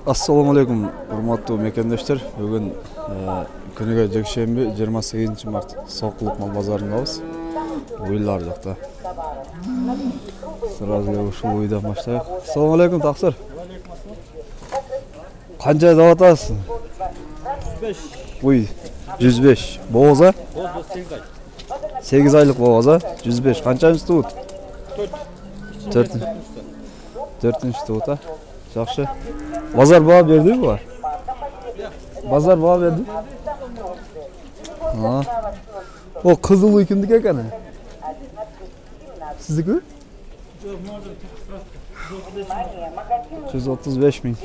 Assalamu alaikum, урматтуу мекендештер. Бүгүн күнүгө жекшемби 28 март Сокулук мал базарындабыз. Уйлар жакта. Сразу эле ушул уйдан баштайык. Assalamu alaikum, таксыр. Канча деп атасыз? 105. Уй, 105. Бооз а? 8 айлык бооз а? 105. Канчанчы туут? 4-нчи туут а? Жакшы. Базар баа берди булар? Базар баа берди? О, кызыл кимдики экен? Сиздики? 135 миң.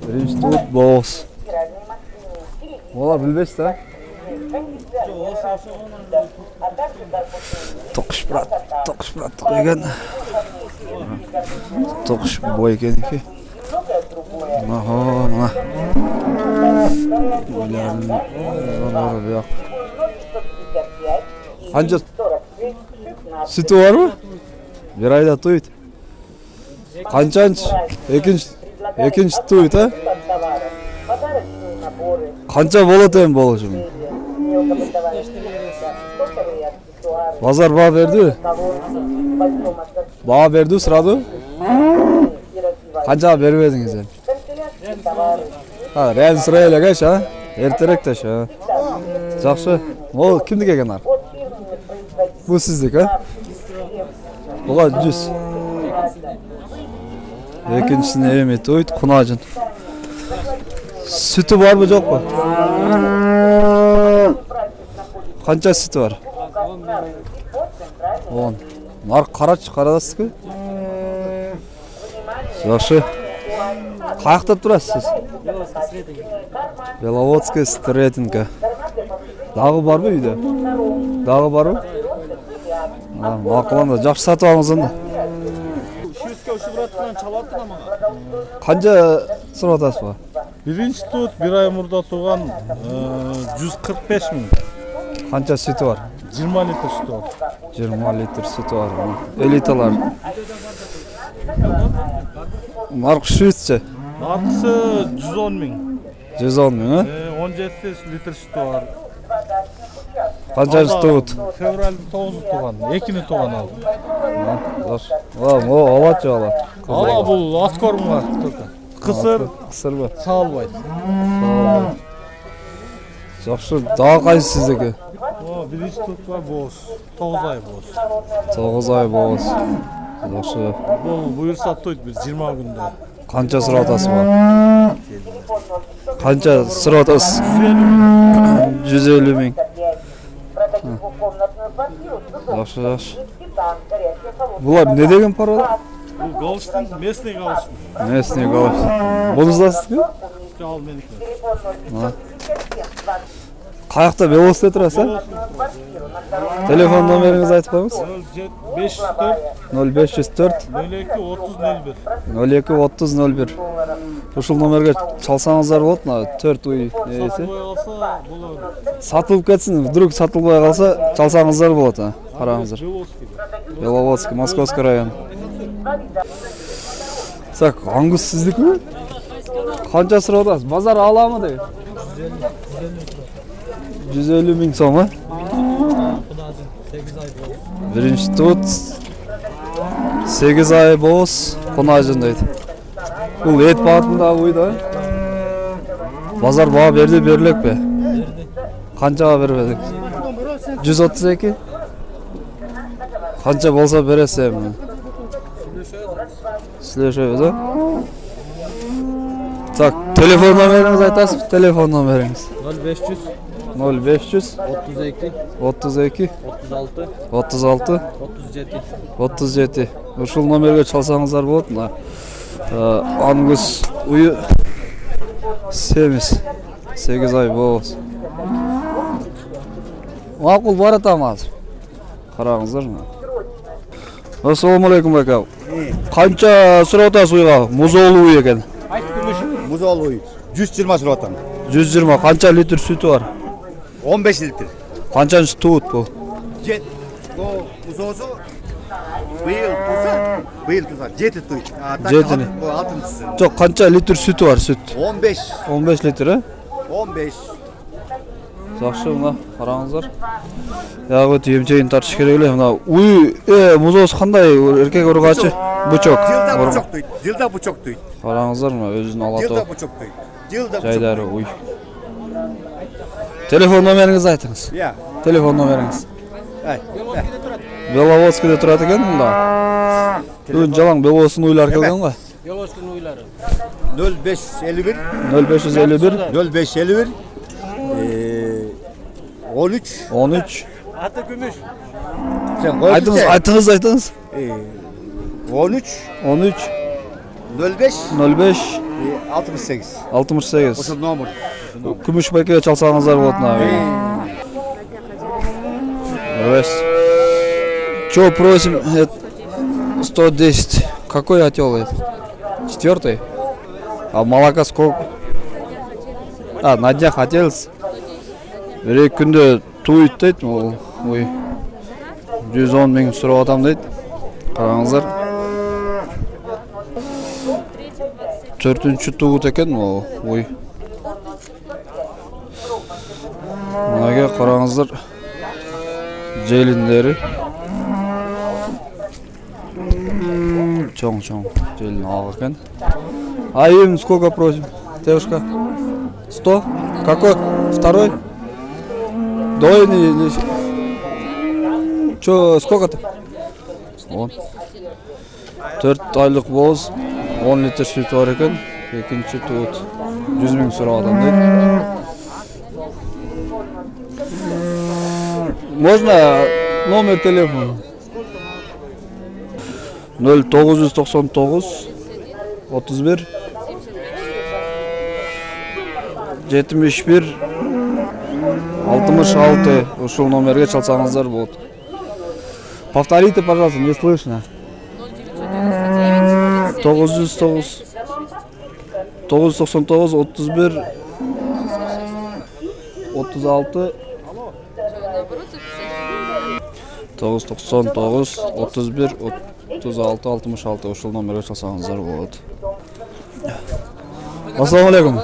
Биринчи туут бооз. Олар билбейсиз да? Токуш брат деген. Токуш бой экеники. Мына. Ойларын бияк. Канча сүтү барбы? Бир айда туйт. Канчанчы? Экинчи туйт, а? Канча болот эми болушу? Базар баа берди? Баа берди сразу? Канчага бербедиңиз эми? Реально сырай элек, а? Эртерээк деш, а? Жакшы. Ол кимдики экен ар? Бул сиздик, а? Буга 100. Экинчисине эми туйт, кунажын. Sütü var mı yok mu? Kança sütü var? 10. Nark karadasız ki? Yaxşı. Kayakta turasız siz? Belovodskiy Stretinka. Dağı var mı үйde? Dağı var mı? Maqılanda жақсы сатып алыңыз анда. Шүзгө ушу братынан чалаттын ама. Канча сурап атасыз ба? Биринчи туут бир ай мурда тууган 145 миң. Канча sütü var? 20 литр sütü var. 20 litr sütü var. Elitalar. Narkı sütçe? Narkısı 110 miң. 110 miң, ha? 17 litr sütü var. Kançanчы туут? Февраль 9 тууган, 2-ни тууган алды. О, алачы ала. Ала бул аскормуга. Кысыр ба? Саалбай. Жакшы, дагы кайсы сиздики? Биринчи туут бар бооз. 9 ай бооз. 9 ай бооз. Жакшы. Бул буюрса туйт биз 20 күндө. Канча сурап атасыз ба? Канча сурап атасыз? 150 миң. Жакшы. Булар не деген порода? Бул галштин, местный галштин. Местный галштин. Бонуздасызбы? Ал меники. Каякта велосипед турасыз, а? Телефон номериңизди айтып коюңуз. 0504 02 30 01. Ушул номерге чалсаңыздар болот, мына 4 уй нерсе. Сатылып кетсин, вдруг сатылбай калса, чалсаңыздар болот, а? Караңыздар. Беловодский, Московский район. Так, аңгыз сиздикби? Канча сурап атасыз? Базар аламы дейт? 150 миң сом, а? Биринчи туут 8 ай бооз, кунажын дейт. Бул эт баатындагы уй да? Базар баа берди, берилекпи? Канчага бербедиң? 132? Канча болсо бересиз эми? Сүйлөшөбүз, а? Так, телефон номериңизди айтасызбы? Телефон номериңиз? 0500 32 36 37. Ушул номерге чалсаңыздар болот. Мына аңгыз уйу семиз 8 ай бооз. Макул баратам азыр. Караңыздар. Ассаламу алейкум ака. Канча сурап атасыз уйга? Музоолуу уй экен. Музоолуу уй 120 сурап атам. 120. Канча литр sütü var? 15 litr. Канчанчы туут бул? Bu muzoosu Bıyıl tuza 7 tuyt. Жетіні. Bu 6'ncısı. Жоқ, қанша литр sütü var süt? 15. 15 litre. 15. Жақсы, мына қараңыздар. Яғы өте емчейін тартыш керек еле. Мына уй, музосы қандай еркек ұрғачы? Бучок. Yılda buçuk tuyt. Yılda buçuk tuyt. Қараңыздар, мына өзінің алатау Yılda buçuk tuyt. Yılda buçuk. жайдары, уй. Телефон номеріңізді айтыңыз. Ya. Телефон номеріңіз. Ay. Беловодскіде тұрады екен мұнда. Бүгін жалаң Беловодскінің ойлары келген ғой. 0551 0551 0551 13 13. Sen koy Айтыңыз. 13 13 05 05 68. 68. Oşul nomur. Күміш байке çalsаңыздар болатын abi. Раз. Чё просим? 110. Какой отел это? 4. А молока сколько? А, на днях хотелось. Bir күнде туйт дейді. Ой. 110 мың сұрап атам дейді. Қараңыздар. 4-ші туыт екен ол. Ой. Мынаға қараңыздар. Желіндері. Чоң желін ақ екен. А им сколько просим? Девушка? 100? Какой? Второй? Дойный или... Чё, сколько-то? 10. 4 айлық боз, 10 литр süt var екен. Екінші туыт. 100 мың сұрап адам дейді. Можно номер телефона? 0999 31 71 66. Ушул номерге çalsаңыздар болады. Повторите, пожалуйста, не слышно. 999 31 36 999 31 36 66. Ушул номерге çalsаңыздар болады. Ассалаумалейкум.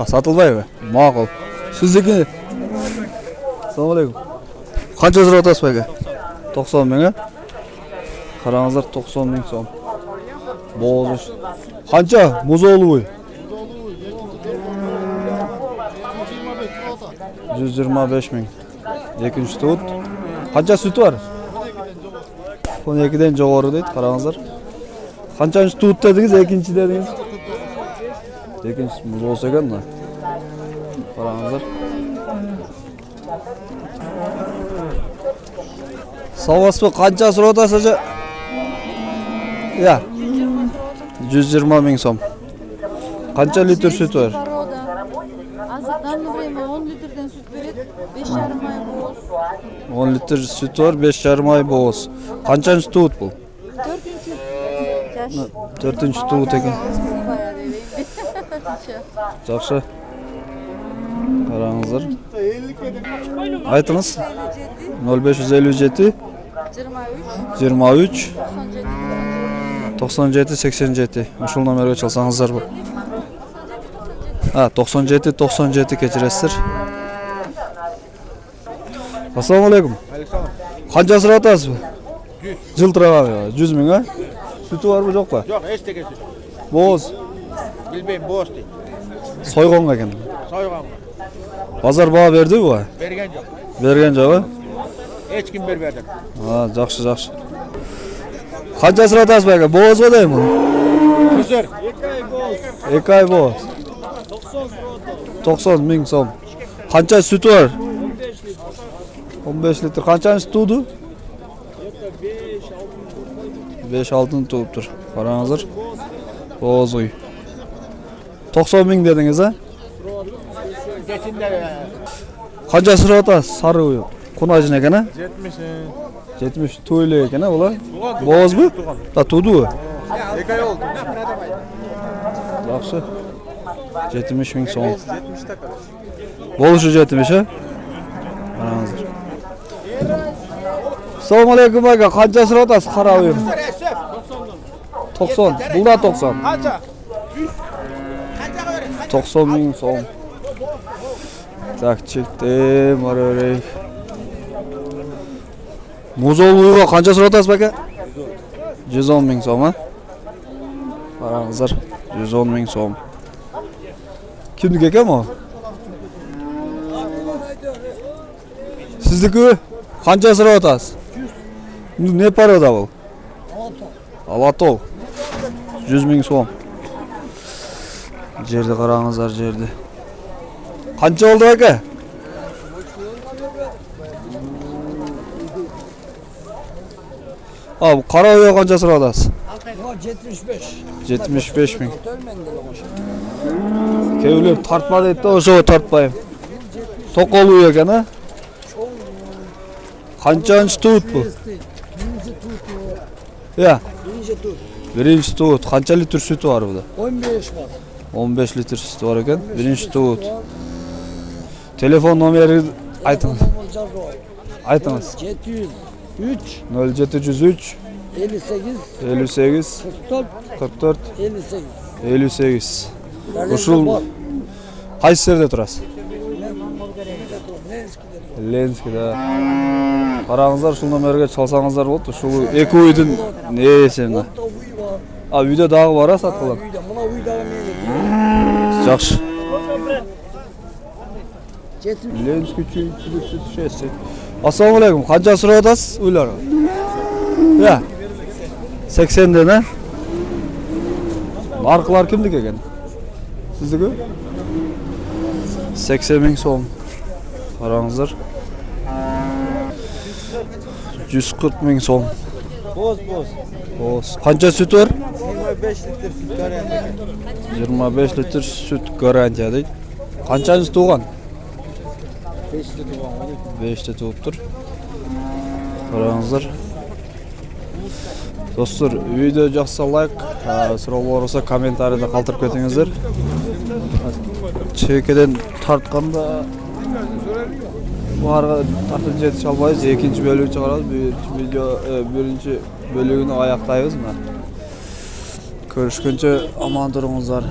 Сатылбайбы? Мақұл. Сіздікі? Ассалаумалейкум. Қанша сұрап атасыз байқа? 90 мың, қараңыздар 90 мың сом. Боз. Қанша? Музолуй. 125 мың. Екінші туыт. Қанша sütü var? 12-ден жоғары дейді, қараңыздар. Қаншаншы туыт дедіңіз, екінші дедіңіз? Екінші музолсы екен мына. Қараңыздар. Салбас бі қанша сұрап атасыз жа? Я. 120 мың сом. Қанша литр süt var? Азырдан время 10 литрден süt берет, 5,5 ай боз. 10 литр süt var, 5,5 ay boğaz. Қаншаншы туыт бұл? 4-ші жаш. 4-ші туыт екен. Бая дебейм. Жақсы. Қараңыздар. Айтыңыз. 0557 23 97 87. Ушул номерге çalsаңыздар бұл. 97 кечиресіздер. Ассалаумалейкум. Қанша сұрап атасыз бі? Жылтыраған 100 мың, а? Sütü var mı, жоқ па? Жоқ, ештеңе жоқ. Боз. Білмеймін, боз дейді. Сойғанға екен. Сойған. Базар баға берді бі? Берген жоқ. Берген жоқ, а? Ешкім бермеді. Жақсы. Қанша сұрап атасыз бі? Боз ғой деймін? Күзір. 2 ay boz. 90 мың сом. Қанша sütü var? 15 litr. Қаншаншы туды? 5-6 туып тұр. Қараңыздар. Боз үй. 90 мың дедіңіз, а? Қанша сұрап атасыз? Сары үй. Қунажын екен, а? 70 туйлы екен, а? Боз бі? Туды үй. 2 ай oldu. Жақсы. 70 мың сом. Болушы 70, а? Қараңыздар. Assalomu alaykum aka. Qancha so'ratasiz qara uyim? 90. Bu da 90. Qancha? 90 ming so'm. Tak chekdim, mararey. Muzol uyga qancha so'ratasiz aka? 110 ming so'm, ha? Qarangizlar, 110 ming so'm. Kimniki ekan bu? Sizniki qancha so'ratasiz? Ne paroda bu? Alatov. 100 ming so'm. Жерді қараңыздар, жерді. Қанша oldu aka? Abi qara uya qancha so'radasiz? 75. 75 ming. Kevlar tartma deydi, o'sha tartmayım. To'qol uy ekan, ha? Qanchanchi tut bu? Ya. Birinchi tut. Qancha litr sütü var burada? 15 var. 15 litr sütü var ekan. Birinchi tut. Telefon nomeri aytыңыз. Aytыңыз. 703 0703 58 58 44 44 58. 58. Ушул qaysi yerda turasiz? Lenskida. Qarаңыздар, ушул номерге чалсаңыздар болот. Ушул эки үйдүн несине. А үйдө дагы бар, саткылар. Мына үйдөгү менен. Жакшы. 70. Ленский чуть-чуть шесть. Assalamu alaykum. Qancha so'radasiz uylar? Ya. 80 dena. Narxlar kimniki ekan? Sizniki? 80 ming so'm. Qarangizlar. 140 ming so'm. Boz. Qancha süt var? 25 litr süt garantiya. 25 litr süt garantiya deydi. Qanchanchi tug'an? 5'te tuğan. 5'te tug'ibdir. Qarangizlar. Dostlar, video жақсы лайк, сұраулар болса комментарийда қалдырып кетіңіздер. Чекеден тартқанда бұларға тартып жете албайбыз. Екінші бөлігін шығарамыз. Бірінші бөлігін аяқтаймыз. Көрішкенше аман тұрыңыздар.